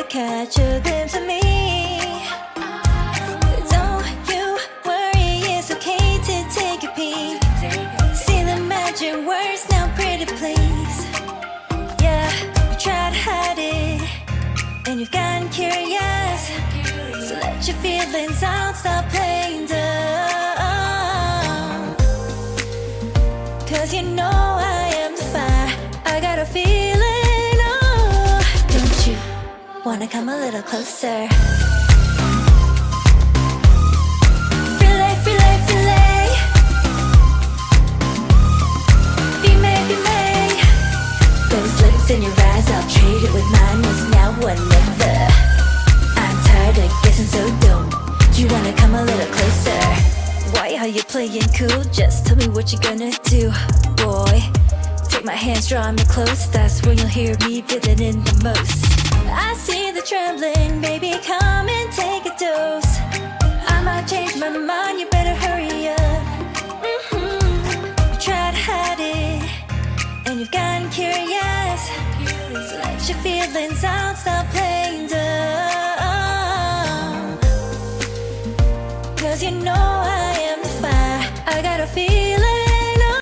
to catch a glimpse of me. Don't you worry, it's okay to take a peek. See the magic words now, pretty please. Yeah, you try to hide it, and you've gotten curious. So let your feelings out, stop playing dumb. Cause you know I am the fire, I got a feeling, oh. Don't you wanna come a little closer? Filet, filet, filet. Be may, be may. Those lips in your eyes, I'll trade it with mine. It's now or never. I'm tired of guessing, so don't you wanna come a little closer? Why are you playing cool? Just tell me what you're gonna do, boy. Take my hands, draw me close. That's when you'll hear me feeling in the most. I see the trembling, baby, come and take a dose. I might change my mind, you better hurry up. You try to hide it, and you've gotten curious. So let your feelings out, stop